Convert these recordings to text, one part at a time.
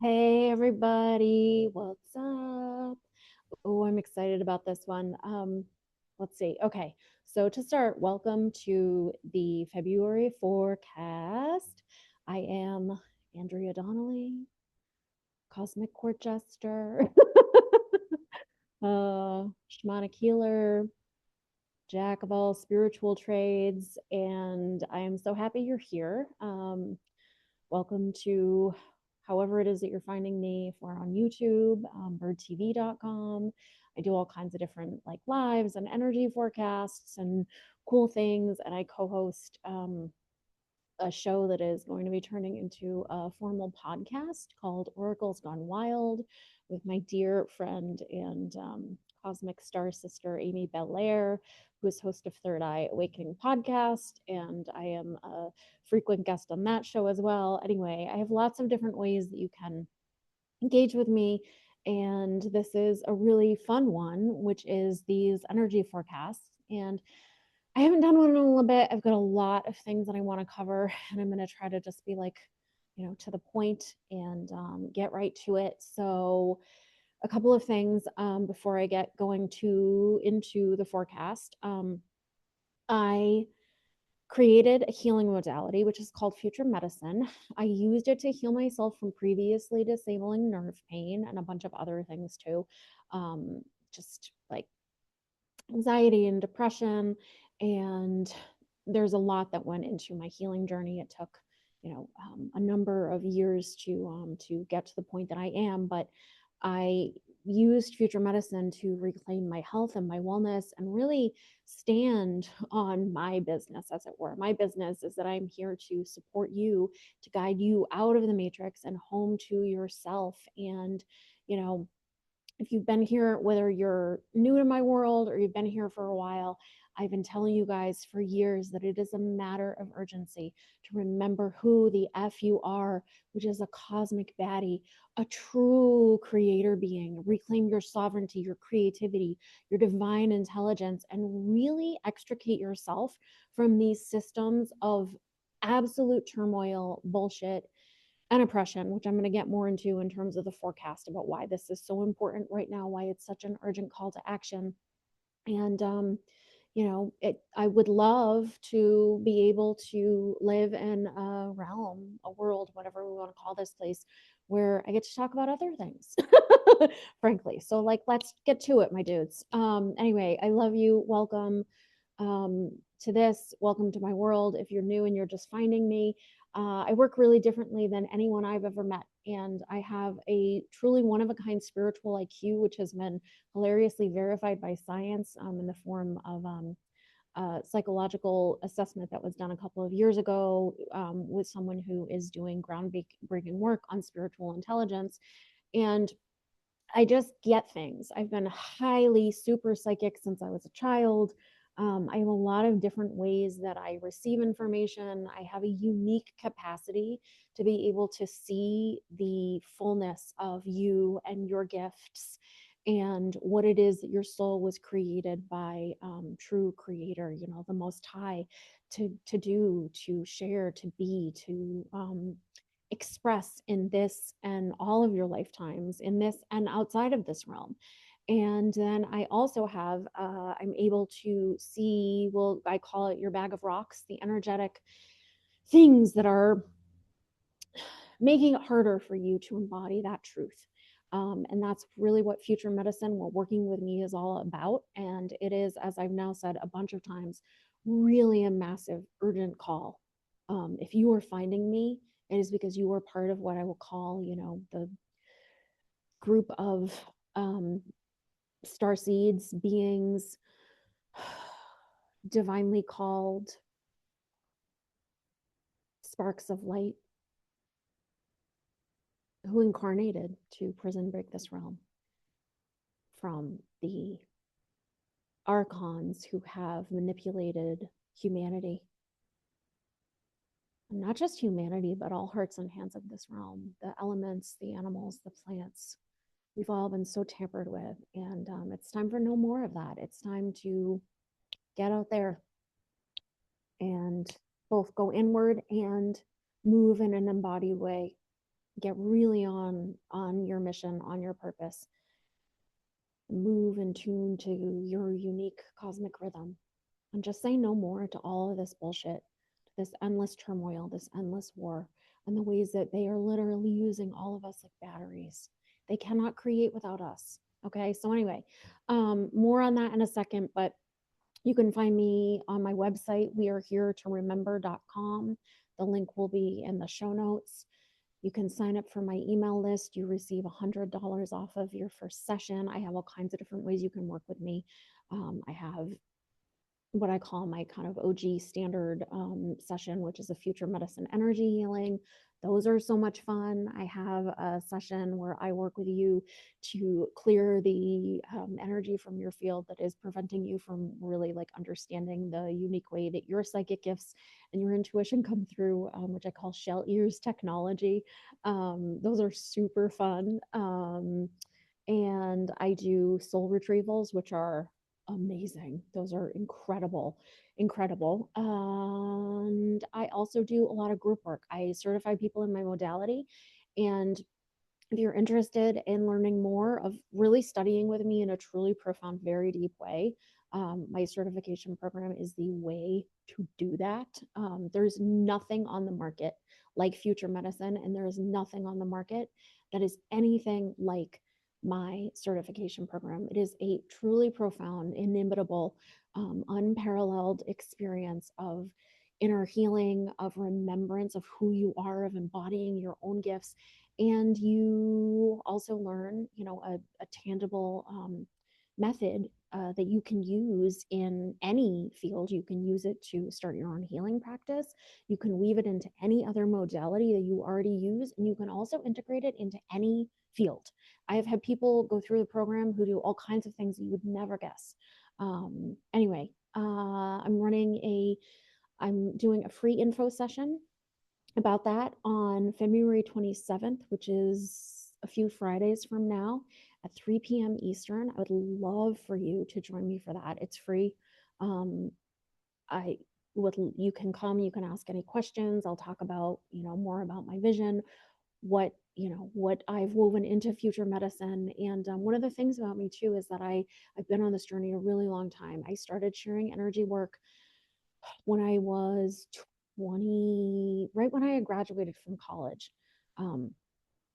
Hey everybody, what's up? Oh, I'm excited about this one. Let's see. Okay, so to start, welcome to the February forecast. I am Andrea Donnelly, Cosmic Court Jester, shamanic healer, jack of all spiritual trades, and I am so happy you're here. Welcome to however it is that you're finding me. If we're on YouTube, birdtv.com. I do all kinds of different like lives and energy forecasts and cool things. And I co host a show that is going to be turning into a formal podcast called Oracles Gone Wild with my dear friend and cosmic star sister, Amy Belair, who is host of Third Eye Awakening podcast. And I am a frequent guest on that show as well. Anyway, I have lots of different ways that you can engage with me. And this is a really fun one, which is these energy forecasts. And I haven't done one in a little bit. I've got a lot of things that I want to cover, and I'm going to try to just be like, to the point and get right to it. So, a couple of things before I get going into the forecast. I created a healing modality, which is called future medicine. I used it to heal myself from previously disabling nerve pain and a bunch of other things too. Just like anxiety and depression. And there's a lot that went into my healing journey. It took, a number of years to get to the point that I am, but I used future medicine to reclaim my health and my wellness and really stand on my business, as it were. My business is that I'm here to support you, to guide you out of the matrix and home to yourself. And, you know, if you've been here, whether you're new to my world or you've been here for a while, I've been telling you guys for years that it is a matter of urgency to remember who the F you are, which is a cosmic baddie, a true creator being. Reclaim your sovereignty, your creativity, your divine intelligence, and really extricate yourself from these systems of absolute turmoil, bullshit, and oppression, which I'm going to get more into in terms of the forecast about why this is so important right now, why it's such an urgent call to action. And I would love to be able to live in a realm, a world, whatever we want to call this place, where I get to talk about other things, frankly. So, like, let's get to it, my dudes. Anyway, I love you. Welcome to this. Welcome to my world. If you're new and you're just finding me, I work really differently than anyone I've ever met. And I have a truly one of a kind spiritual IQ, which has been hilariously verified by science in the form of psychological assessment that was done a couple of years ago with someone who is doing groundbreaking work on spiritual intelligence. And I just get things. I've been highly super psychic since I was a child. I have a lot of different ways that I receive information. I have a unique capacity to be able to see the fullness of you and your gifts and what it is that your soul was created by true creator, the most high to do, to share, to be, to express in this and all of your lifetimes, in this and outside of this realm. And then I also have, I'm able to see, well, I call it your bag of rocks, the energetic things that are making it harder for you to embody that truth. And that's really what future medicine, what working with me is all about. And it is, as I've now said a bunch of times, really a massive, urgent call. If you are finding me, it is because you are part of what I will call, the group of star seeds, beings, divinely called sparks of light who incarnated to prison break this realm from the archons who have manipulated humanity. And not just humanity, but all hearts and hands of this realm, the elements, the animals, the plants. We've all been so tampered with. And it's time for no more of that. It's time to get out there and both go inward and move in an embodied way. get really on your mission, on your purpose, move and tune to your unique cosmic rhythm, and just say no more to all of this bullshit, to this endless turmoil, this endless war, and the ways that they are literally using all of us like batteries. They cannot create without us. Okay, so anyway, more on that in a second, but you can find me on my website, weareheretoremember.com. The link will be in the show notes. You can sign up for my email list. You receive $100 off of your first session. I have all kinds of different ways you can work with me. I have what I call my kind of OG standard session, which is a future medicine energy healing. Those are so much fun. I have a session where I work with you to clear the energy from your field that is preventing you from really like understanding the unique way that your psychic gifts and your intuition come through, which I call shell ears technology. Those are super fun. And I do soul retrievals, which are amazing. Those are incredible, incredible. And I also do a lot of group work. I certify people in my modality. And if you're interested in learning more of really studying with me in a truly profound, very deep way, my certification program is the way to do that. There's nothing on the market like future medicine, and there is nothing on the market that is anything like my certification program. It is a truly profound, inimitable, unparalleled experience of inner healing, of remembrance of who you are, of embodying your own gifts. And you also learn, a tangible method that you can use in any field. You can use it to start your own healing practice. You can weave it into any other modality that you already use, and you can also integrate it into any field. I have had people go through the program who do all kinds of things that you would never guess. Anyway, I'm doing a free info session about that on February 27th, which is a few Fridays from now at 3 p.m. Eastern. I would love for you to join me for that. It's free. I you can come, you can ask any questions. I'll talk about, more about my vision, what I've woven into future medicine. And one of the things about me too is that I've been on this journey a really long time. I started sharing energy work when I was 20, right when I had graduated from college, um,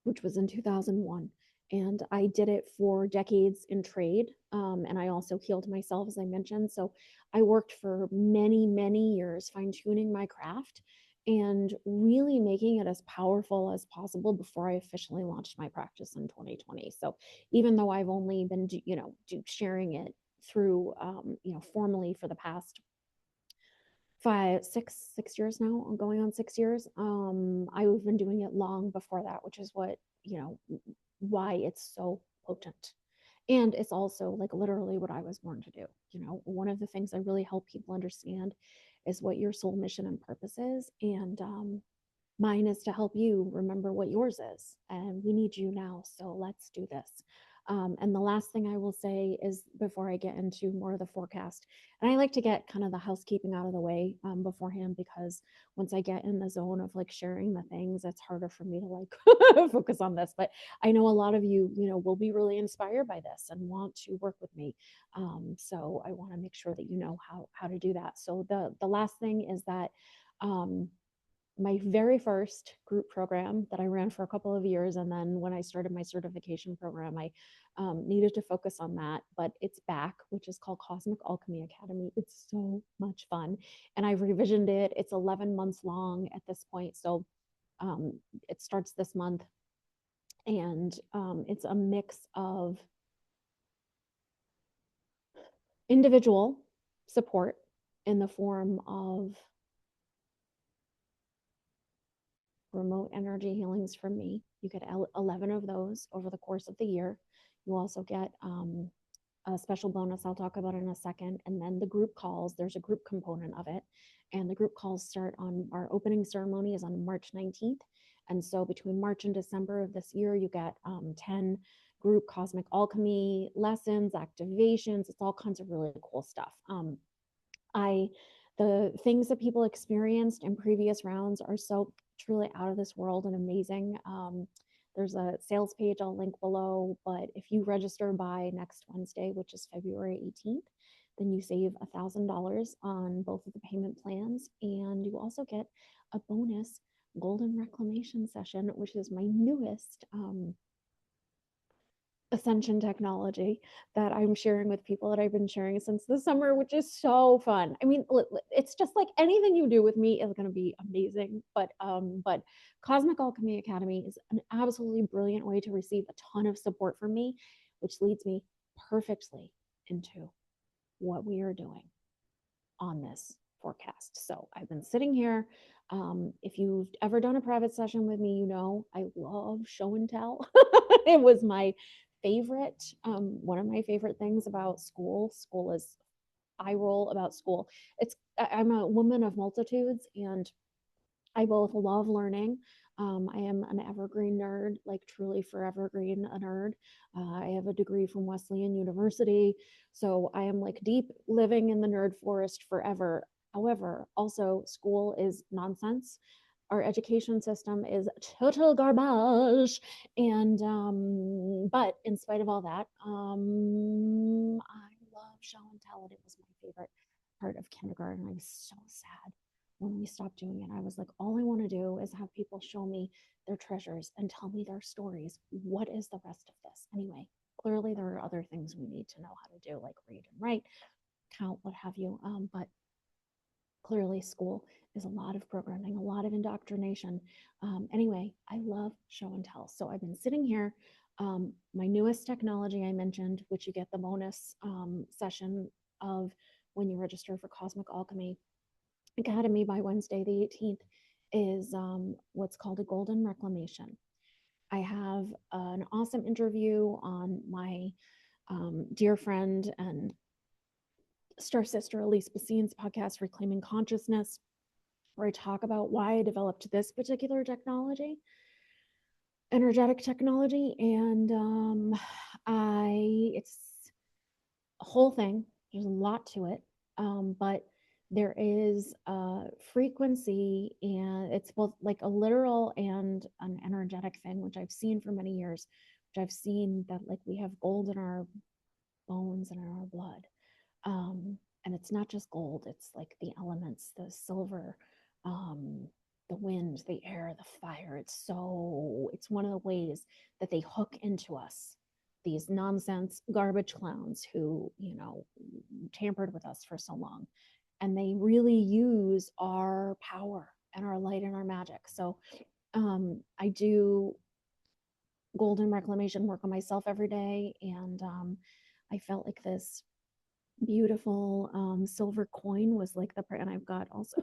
which was in 2001. And I did it for decades in trade. And I also healed myself, as I mentioned. So I worked for many, many years fine tuning my craft and really making it as powerful as possible before I officially launched my practice in 2020. So even though I've only been, sharing it through, formally for the past 6 years now. I'm going on 6 years. I've been doing it long before that, which is what, why it's so potent. And it's also like literally what I was born to do. One of the things I really help people understand is what your soul mission and purpose is. And mine is to help you remember what yours is. And we need you now. So let's do this. And the last thing I will say is before I get into more of the forecast, and I like to get kind of the housekeeping out of the way beforehand, because once I get in the zone of like sharing the things, it's harder for me to like focus on this. But I know a lot of you, will be really inspired by this and want to work with me. So I want to make sure that you know how to do that. So the last thing is that my very first group program that I ran for a couple of years. And then when I started my certification program, I needed to focus on that, but it's back, which is called Cosmic Alchemy Academy. It's so much fun. And I've revisioned it. It's 11 months long at this point. So it starts this month. And it's a mix of individual support in the form of remote energy healings from me. You get 11 of those over the course of the year. You also get a special bonus I'll talk about in a second. And then the group calls, there's a group component of it. And the group calls start on our opening ceremony is on March 19th. And so between March and December of this year, you get 10 group cosmic alchemy lessons, activations. It's all kinds of really cool stuff. I the things that people experienced in previous rounds are so truly out of this world and amazing. There's a sales page I'll link below, but if you register by next Wednesday, which is February 18th, then you save $1,000 on both of the payment plans, and you also get a bonus golden reclamation session, which is my newest ascension technology that I'm sharing with people that I've been sharing since the summer, which is so fun. I mean, it's just like anything you do with me is going to be amazing. But Cosmic Alchemy Academy is an absolutely brilliant way to receive a ton of support from me, which leads me perfectly into what we are doing on this forecast. So I've been sitting here. If you've ever done a private session with me, you know I love show and tell. It was my favorite, one of my favorite things about school. School is, I roll about school. I'm a woman of multitudes, and I both love learning. I am an evergreen nerd, like truly forever green a nerd. I have a degree from Wesleyan University, so I am like deep living in the nerd forest forever. However, also school is nonsense. Our education system is total garbage, and but in spite of all that, I love show and tell, and it was my favorite part of kindergarten. I was so sad when we stopped doing it. I was like, all I want to do is have people show me their treasures and tell me their stories. What is the rest of this? Anyway, clearly there are other things we need to know how to do, like read and write, count, what have you. But clearly school is a lot of programming, a lot of indoctrination. Anyway, I love show and tell. So I've been sitting here. My newest technology I mentioned, which you get the bonus session of when you register for Cosmic Alchemy Academy by Wednesday, the 18th, is what's called a golden reclamation. I have an awesome interview on my dear friend and star sister Elise Bassine's podcast, Reclaiming Consciousness, where I talk about why I developed this particular technology, energetic technology. And it's a whole thing. There's a lot to it. But there is a frequency, and it's both like a literal and an energetic thing, which I've seen for many years, which I've seen that like we have gold in our bones and in our blood. And it's not just gold, it's like the elements, the silver, the wind, the air, the fire. It's one of the ways that they hook into us, these nonsense garbage clowns who, tampered with us for so long. And they really use our power and our light and our magic. So I do golden reclamation work on myself every day. And I felt like this beautiful silver coin was like and I've got also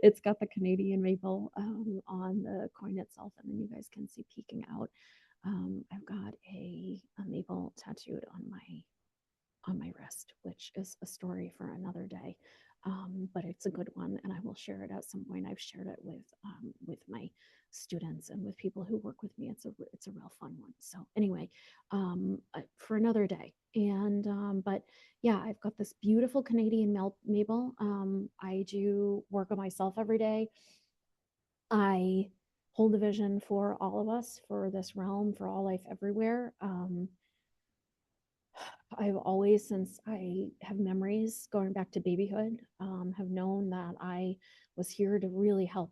it's got the Canadian maple on the coin itself, and then you guys can see peeking out. I've got a maple tattooed on my wrist, which is a story for another day. But it's a good one, and I will share it at some point. I've shared it with my students and with people who work with me. It's a real fun one. So anyway, for another day. And but yeah, I've got this beautiful Canadian maple. I do work on myself every day. I hold the vision for all of us, for this realm, for all life everywhere. I've always, since I have memories going back to babyhood, have known that I was here to really help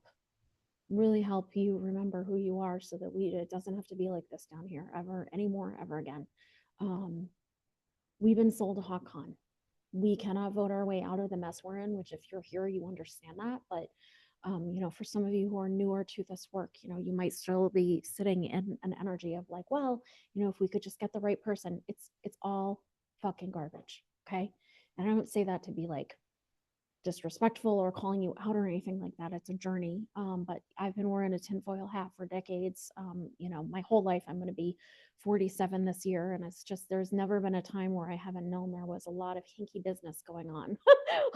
you remember who you are, so that it doesn't have to be like this down here ever anymore, ever again. We've been sold a hawk con. We cannot vote our way out of the mess we're in, which if you're here, you understand that. But for some of you who are newer to this work, you might still be sitting in an energy of like, well, if we could just get the right person. It's all fucking garbage. Okay. And I don't say that to be like disrespectful or calling you out or anything like that. It's a journey. But I've been wearing a tinfoil hat for decades. My whole life. I'm going to be 47 this year. And it's just, there's never been a time where I haven't known there was a lot of hinky business going on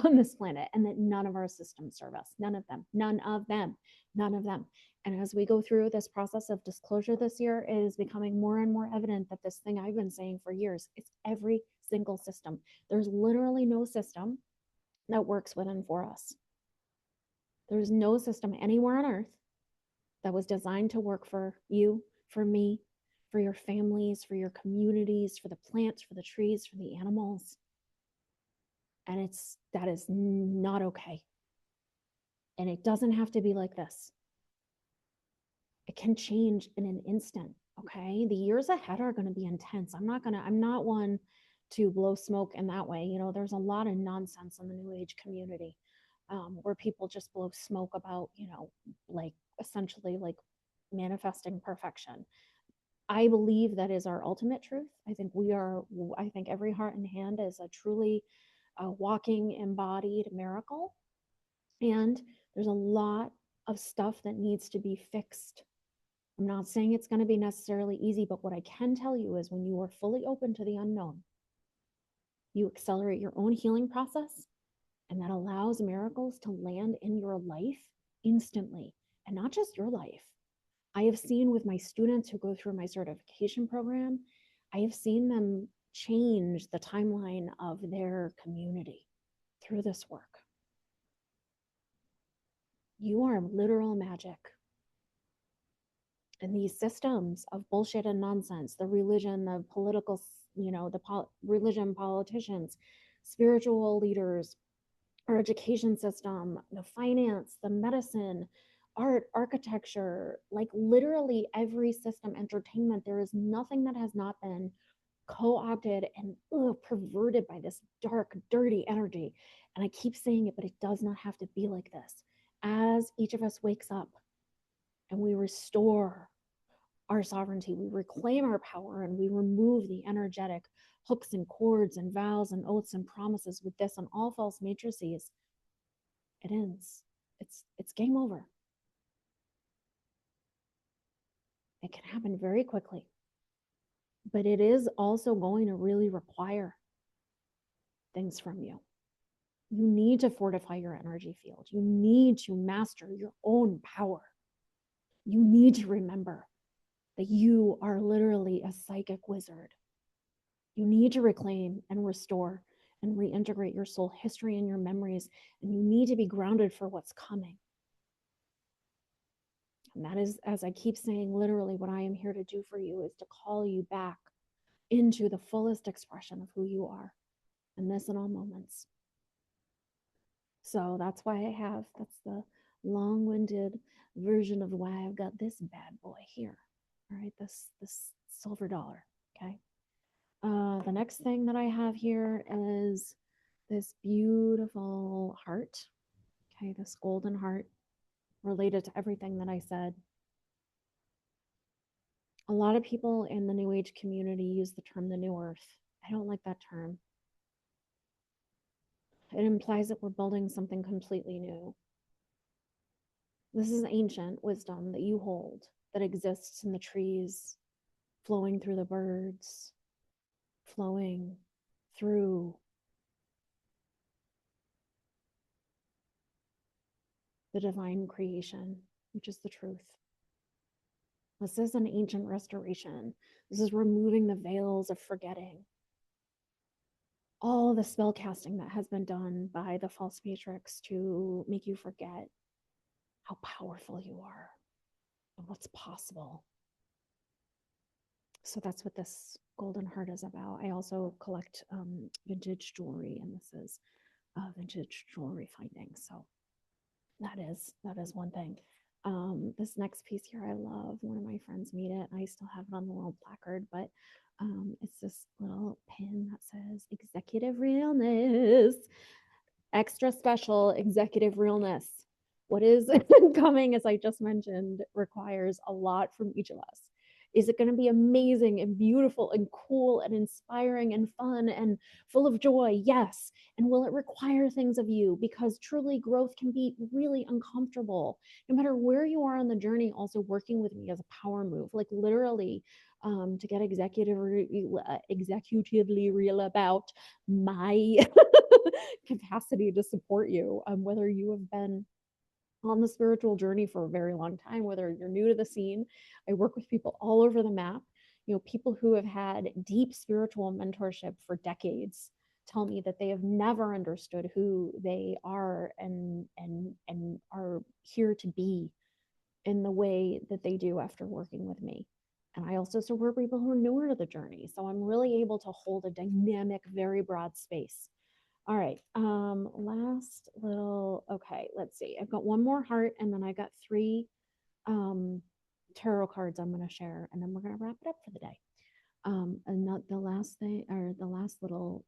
on this planet, and that none of our systems serve us. None of them, none of them, none of them. And as we go through this process of disclosure this year, it is becoming more and more evident that this thing I've been saying for years, it's every single system. There's literally no system that works within for us. There's no system anywhere on earth that was designed to work for you, for me, for your families, for your communities, for the plants, for the trees, for the animals. And that is not okay. And it doesn't have to be like this. It can change in an instant. Okay. The years ahead are going to be intense. I'm not one to blow smoke in that way. There's a lot of nonsense in the New Age community, where people just blow smoke about, like essentially like manifesting perfection. I believe that is our ultimate truth. I think every heart and hand is a truly walking embodied miracle. And there's a lot of stuff that needs to be fixed. I'm not saying it's going to be necessarily easy, but what I can tell you is when you are fully open to the unknown, you accelerate your own healing process, and that allows miracles to land in your life instantly, and not just your life. I have seen with my students who go through my certification program, I have seen them change the timeline of their community through this work. You are literal magic. And these systems of bullshit and nonsense, the religion, the political, religion, politicians, spiritual leaders, our education system, the finance, the medicine, art, architecture, like literally every system, entertainment, there is nothing that has not been co-opted and perverted by this dark, dirty energy. And I keep saying it, but it does not have to be like this. As each of us wakes up and we restore our sovereignty, we reclaim our power, and we remove the energetic hooks and cords and vows and oaths and promises with this and all false matrices, it ends. It's game over. It can happen very quickly, but it is also going to really require things from you. You need to fortify your energy field. You need to master your own power. You need to remember that you are literally a psychic wizard. You need to reclaim and restore and reintegrate your soul history and your memories, and you need to be grounded for what's coming. And that is, as I keep saying, literally what I am here to do for you is to call you back into the fullest expression of who you are in this and all moments. So that's the long-winded version of why I've got this bad boy here. All right, this silver dollar. Okay. The next thing that I have here is this beautiful heart. Okay, this golden heart related to everything that I said. A lot of people in the New Age community use the term the New Earth. I don't like that term. It implies that we're building something completely new. This is ancient wisdom that you hold, that exists in the trees, flowing through the birds, flowing through the divine creation, which is the truth. This is an ancient restoration. This is removing the veils of forgetting. All the spell casting that has been done by the false matrix to make you forget how powerful you are and what's possible. So that's what this golden heart is about. I also collect vintage jewelry, and this is vintage jewelry finding. So that is one thing. This next piece here I love. One of my friends made it. I still have it on the little placard, but it's this little pin that says executive realness, extra special executive realness. What is coming, as I just mentioned, requires a lot from each of us. Is it going to be amazing and beautiful and cool and inspiring and fun and full of joy? Yes. And will it require things of you? Because truly growth can be really uncomfortable. No matter where you are on the journey, also working with me as a power move, like literally to get executively real about my capacity to support you, whether you have been on the spiritual journey for a very long time, whether you're new to the scene. I work with people all over the map, people who have had deep spiritual mentorship for decades tell me that they have never understood who they are and are here to be in the way that they do after working with me. And I also support people who are newer to the journey. So I'm really able to hold a dynamic, very broad space. All right. Last little, okay, let's see. I've got one more heart and then I got three um tarot cards I'm going to share, and then we're going to wrap it up for the day. And not the last thing, or the last little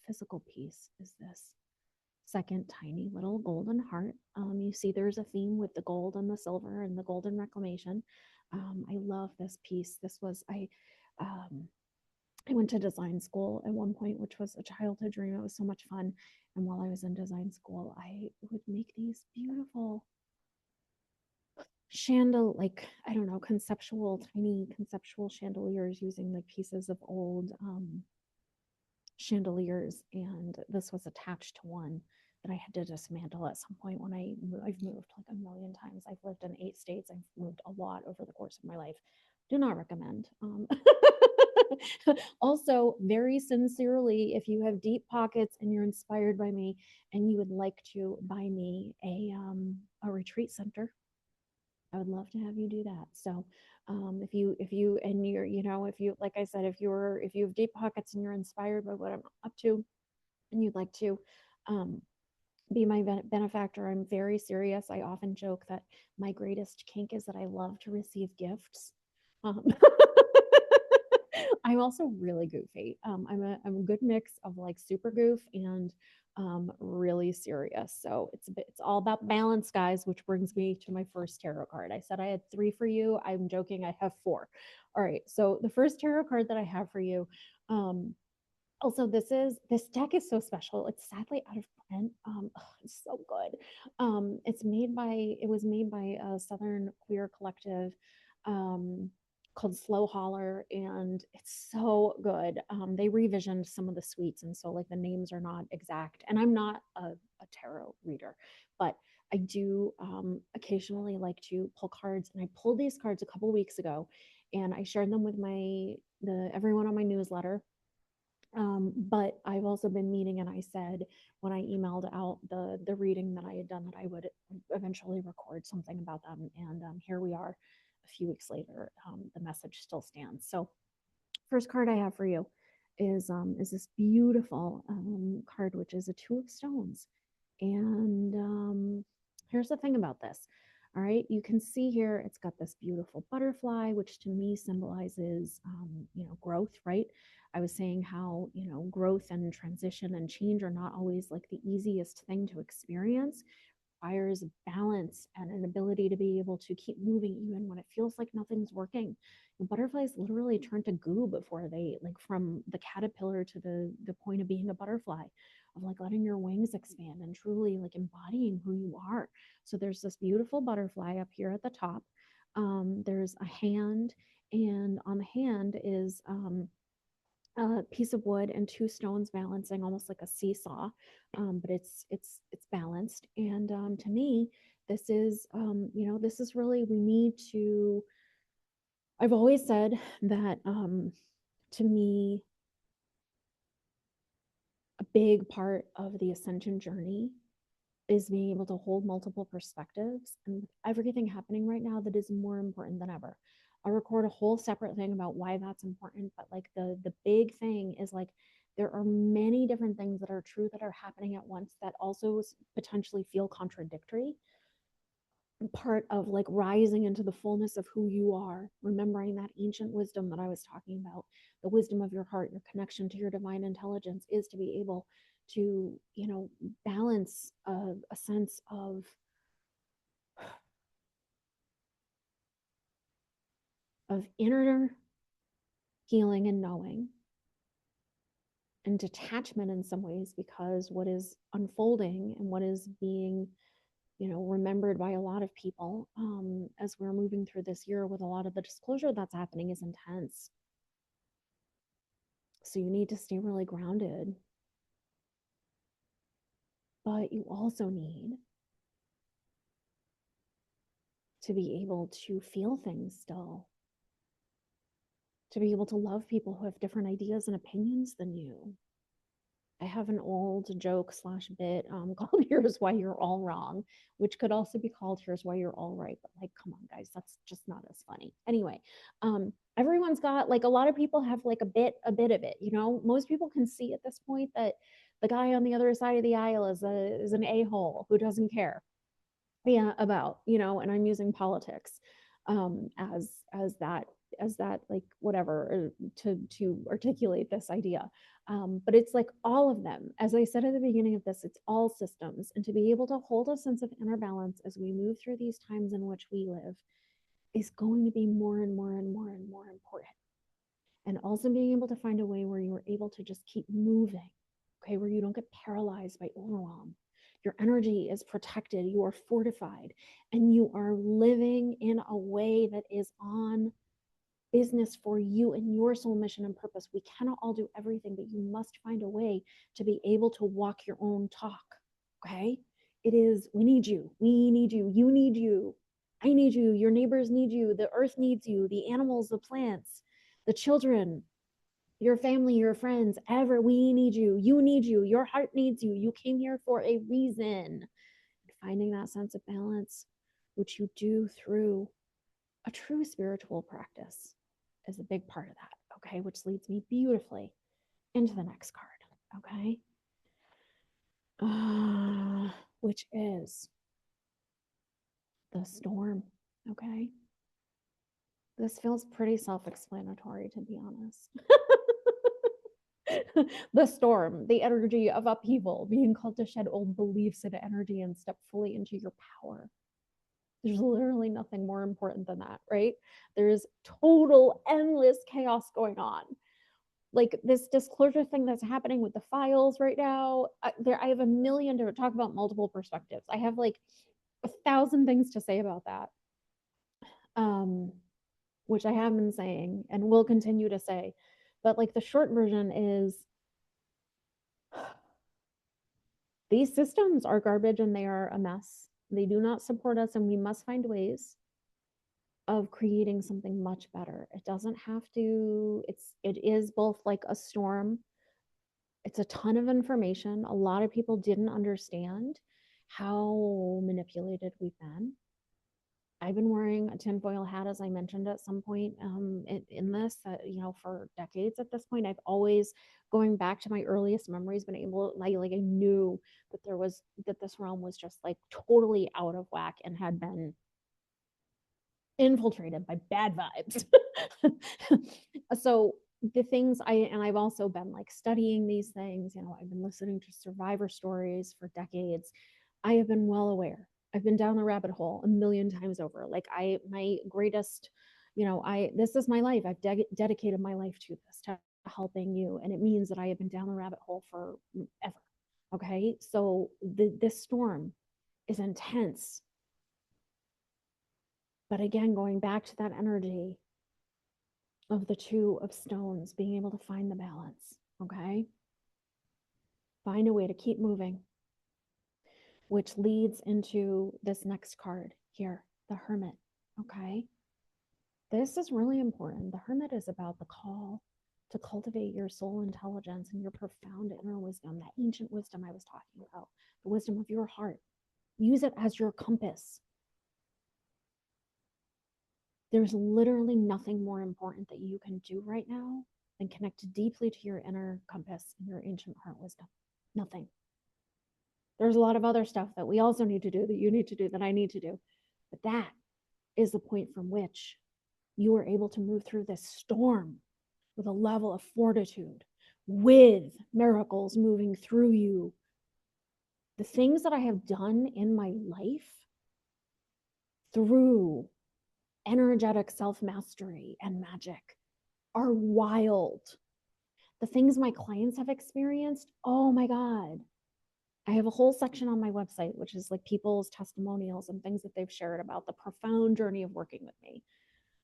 physical piece is this second tiny little golden heart. You see there's a theme with the gold and the silver and the golden reclamation. I love this piece. Um, I went to design school at one point, which was a childhood dream. It was so much fun. And while I was in design school, I would make these beautiful like, I don't know, tiny conceptual chandeliers using like pieces of old chandeliers, and this was attached to one that I had to dismantle at some point when I've moved like a million times. I've lived in 8 states. I've moved a lot over the course of my life. Do not recommend. Also, very sincerely, if you have deep pockets and you're inspired by me and you would like to buy me a retreat center, I would love to have you do that. So and you're, if you, like I said, if you have deep pockets and you're inspired by what I'm up to and you'd like to um, be my benefactor, I'm very serious. I often joke that my greatest kink is that I love to receive gifts. Um, I'm also really goofy. I'm a good mix of like super goof and really serious. So it's all about balance, guys. Which brings me to my first tarot card. I said I had 3 for you. I'm joking. I have 4. All right. So the first tarot card that I have for you. Also, this deck is so special. It's sadly out of print. It's so good. It was made by a Southern queer collective called Slow Holler, and it's so good. They revisioned some of the suites, and so like the names are not exact. And I'm not a tarot reader, but I do occasionally like to pull cards, and I pulled these cards a couple weeks ago, and I shared them with everyone on my newsletter. But I've also been meaning, and I said when I emailed out the reading that I had done that I would eventually record something about them, and here we are, a few weeks later. The message still stands. So, first card I have for you is this beautiful card, which is a 2 of stones, and here's the thing about this. All right, you can see here it's got this beautiful butterfly, which to me symbolizes, growth, right? I was saying how, growth and transition and change are not always like the easiest thing to experience. Requires balance and an ability to be able to keep moving even when it feels like nothing's working. And butterflies literally turn to goo before they, like, from the caterpillar to the point of being a butterfly, of like letting your wings expand and truly like embodying who you are. So there's this beautiful butterfly up here at the top. There's a hand, and on the hand is a piece of wood and 2 stones balancing almost like a seesaw, but it's balanced. And to me, this is really, we need to. I've always said that to me, a big part of the ascension journey is being able to hold multiple perspectives. And with everything happening right now, that is more important than ever. I'll record a whole separate thing about why that's important, but like the big thing is like there are many different things that are true that are happening at once that also potentially feel contradictory. Part of like rising into the fullness of who you are, remembering that ancient wisdom that I was talking about, the wisdom of your heart, your connection to your divine intelligence, is to be able to, balance a sense of inner healing and knowing, and detachment in some ways, because what is unfolding and what is being, remembered by a lot of people as we're moving through this year with a lot of the disclosure that's happening is intense. So you need to stay really grounded, but you also need to be able to feel things still, to be able to love people who have different ideas and opinions than you, I have an old joke / bit called Here's Why You're All Wrong, which could also be called Here's Why You're All Right. But like, come on, guys, that's just not as funny. Anyway, everyone's got like a lot of people have like a bit of it, you know. Most people can see at this point that the guy on the other side of the aisle is an a-hole who doesn't care, yeah, about, you know, and I'm using politics as that like whatever to articulate this idea. But it's like all of them, as I said at the beginning of this, it's all systems, and to be able to hold a sense of inner balance as we move through these times in which we live is going to be more and more and more and more important. And also being able to find a way where you are able to just keep moving, okay, where you don't get paralyzed by overwhelm. Your energy is protected, you are fortified, and you are living in a way that is on business for you and your soul mission and purpose. We cannot all do everything, but you must find a way to be able to walk your own talk, okay? It is, we need you, you need you, I need you, your neighbors need you, the earth needs you, the animals, the plants, the children, your family, your friends, we need you, your heart needs you. You came here for a reason. Finding that sense of balance, which you do through a true spiritual practice, is a big part of that, okay? Which leads me beautifully into the next card, okay? Which is the storm, okay? This feels pretty self-explanatory, to be honest. The storm, the energy of upheaval, being called to shed old beliefs and energy and step fully into your power. There's literally nothing more important than that, right? There's total endless chaos going on. Like this disclosure thing that's happening with the files right now. I have a million to talk about, multiple perspectives. I have like 1,000 things to say about that, which I have been saying and will continue to say. But like the short version is, these systems are garbage and they are a mess. They do not support us, and we must find ways of creating something much better. It doesn't have to, it is both like a storm. It's a ton of information. A lot of people didn't understand how manipulated we've been. I've been wearing a tinfoil hat, as I mentioned at some point in this, you know, for decades at this point. I've always, going back to my earliest memories, been able, like I knew that this realm was just like totally out of whack and had been infiltrated by bad vibes. So the things I've also been like studying these things, you know, I've been listening to survivor stories for decades. I have been well aware. I've been down the rabbit hole a million times over. Like my greatest, you know, this is my life. I've dedicated my life to this, to helping you. And it means that I have been down the rabbit hole forever. Okay. So this storm is intense. But again, going back to that energy of the two of stones, being able to find the balance, okay? Find a way to keep moving, which leads into this next card here, the Hermit, okay? This is really important. The Hermit is about the call to cultivate your soul intelligence and your profound inner wisdom, that ancient wisdom I was talking about, the wisdom of your heart. Use it as your compass. There's literally nothing more important that you can do right now than connect deeply to your inner compass and your ancient heart wisdom. Nothing. There's a lot of other stuff that we also need to do, that you need to do, that I need to do. But that is the point from which you are able to move through this storm with a level of fortitude, with miracles moving through you. The things that I have done in my life through energetic self-mastery and magic are wild. The things my clients have experienced, oh my God. I have a whole section on my website, which is like people's testimonials and things that they've shared about the profound journey of working with me.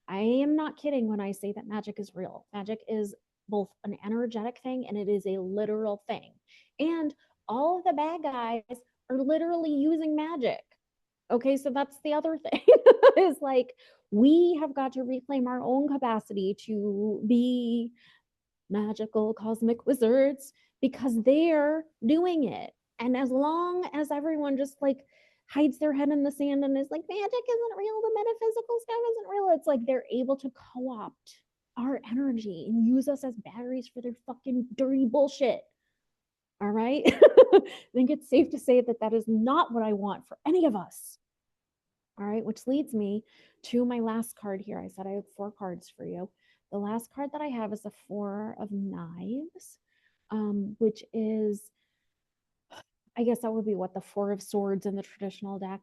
I am not kidding when I say that magic is real. Magic is both an energetic thing and it is a literal thing. And all of the bad guys are literally using magic. Okay, so that's the other thing is like, we have got to reclaim our own capacity to be magical cosmic wizards, because they're doing it. And as long as everyone just like hides their head in the sand and is like, magic isn't real, the metaphysical stuff isn't real, it's like they're able to co-opt our energy and use us as batteries for their fucking dirty bullshit. All right. I think it's safe to say that that is not what I want for any of us. All right. Which leads me to my last card here. I said I have 4 cards for you. The last card that I have is the 4 of Knives, which is, I guess that would be what, the 4 of Swords in the traditional deck.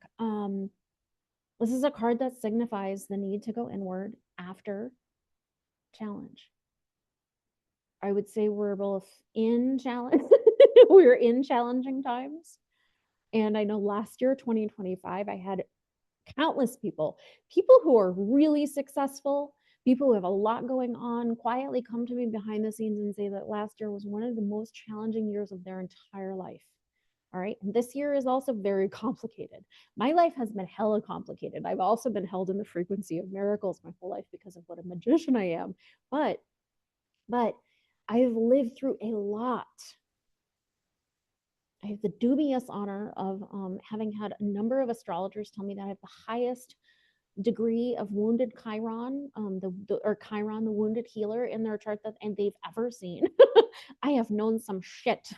This is a card that signifies the need to go inward after challenge. I would say we're both in challenge. We're in challenging times. And I know last year, 2025, I had countless people who are really successful, people who have a lot going on, quietly come to me behind the scenes and say that last year was one of the most challenging years of their entire life. All right. And this year is also very complicated. My life has been hella complicated. I've also been held in the frequency of miracles my whole life because of what a magician I am. But I've lived through a lot. I have the dubious honor of having had a number of astrologers tell me that I have the highest degree of wounded Chiron, or Chiron, the wounded healer, in their chart that and they've ever seen. I have known some shit,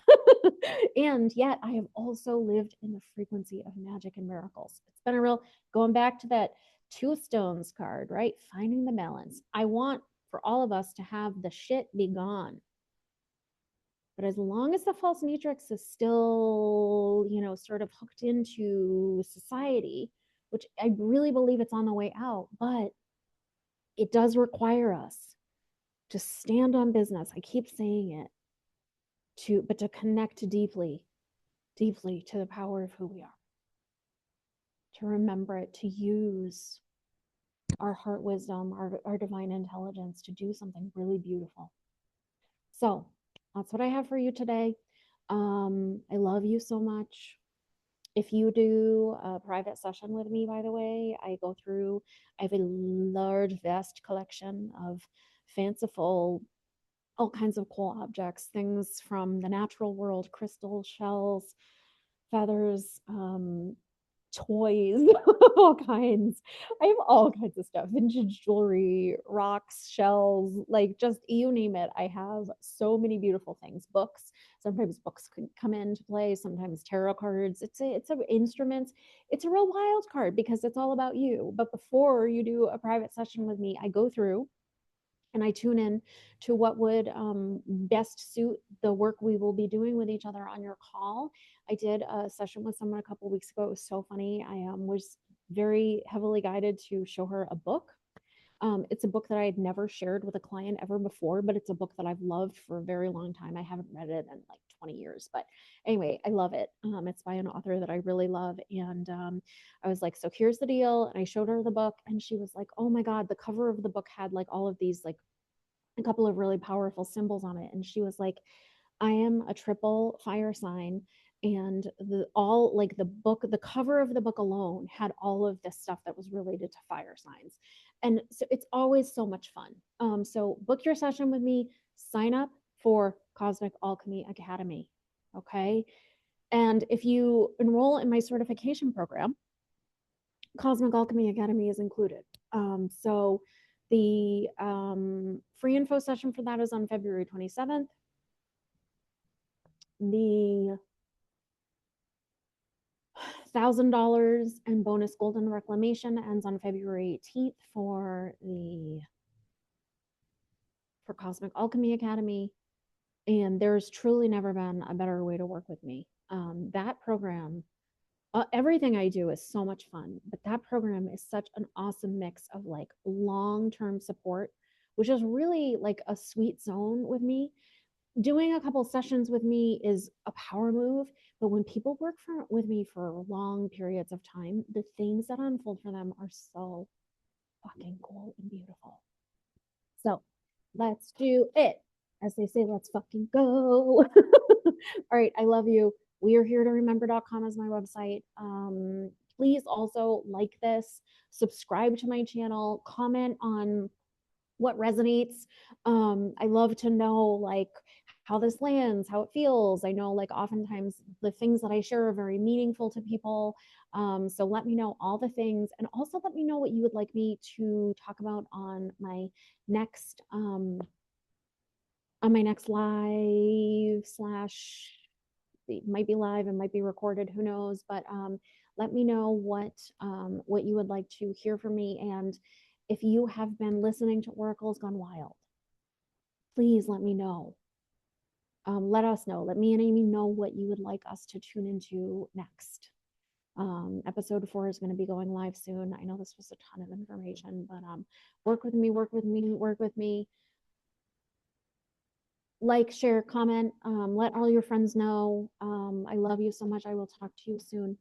and yet I have also lived in the frequency of magic and miracles. It's been a real going back to that 2 stones card, right? Finding the balance. I want for all of us to have the shit be gone. But as long as the false matrix is still, sort of hooked into society, which I really believe it's on the way out, but it does require us to stand on business. I keep saying it, but to connect deeply, deeply to the power of who we are, to remember it, to use our heart wisdom, our divine intelligence to do something really beautiful. So that's what I have for you today. I love you so much. If you do a private session with me, by the way, I have a large, vast collection of fanciful, all kinds of cool objects, things from the natural world, crystals, shells, feathers, toys, all kinds. I have all kinds of stuff, vintage jewelry, rocks, shells, like just you name it. I have so many beautiful things. Books. Sometimes books can come into play, sometimes tarot cards. It's a instruments. It's a real wild card because it's all about you. But before you do a private session with me, I go through and I tune in to what would best suit the work we will be doing with each other on your call. I did a session with someone a couple of weeks ago. It was so funny. I was very heavily guided to show her a book. It's a book that I had never shared with a client ever before, but it's a book that I've loved for a very long time. I haven't read it in like 20 years, but anyway, I love it. It's by an author that I really love. And I was like, so here's the deal. And I showed her the book and she was like, oh my God, the cover of the book had like all of these, like a couple of really powerful symbols on it. And she was like, I am a triple fire sign. And the cover of the book alone had all of this stuff that was related to fire signs. And so it's always so much fun. So book your session with me, sign up for Cosmic Alchemy Academy. Okay. And if you enroll in my certification program, Cosmic Alchemy Academy is included. So the free info session for that is on February 27th. The $1,000 and bonus golden reclamation ends on February 18th for Cosmic Alchemy Academy. And there's truly never been a better way to work with me. That program, everything I do is so much fun, but that program is such an awesome mix of like long-term support, which is really like a sweet zone with me. Doing a couple sessions with me is a power move, but when people work with me for long periods of time, the things that unfold for them are so fucking cool and beautiful. So let's do it. As they say, let's fucking go. All right, I love you. We are here to remember.com as my website. Please also like this, subscribe to my channel, comment on what resonates. I love to know like how this lands, how it feels. I know like oftentimes the things that I share are very meaningful to people. So let me know all the things, and also let me know what you would like me to talk about next on my next live slash, it might be live and might be recorded, who knows, but let me know what you would like to hear from me. And if you have been listening to Oracles Gone Wild, please let me know. Let us know. Let me and Amy know what you would like us to tune into next. Episode 4 is going to be going live soon. I know this was a ton of information, but work with me, work with me, work with me. Like, share, comment, let all your friends know. I love you so much. I will talk to you soon.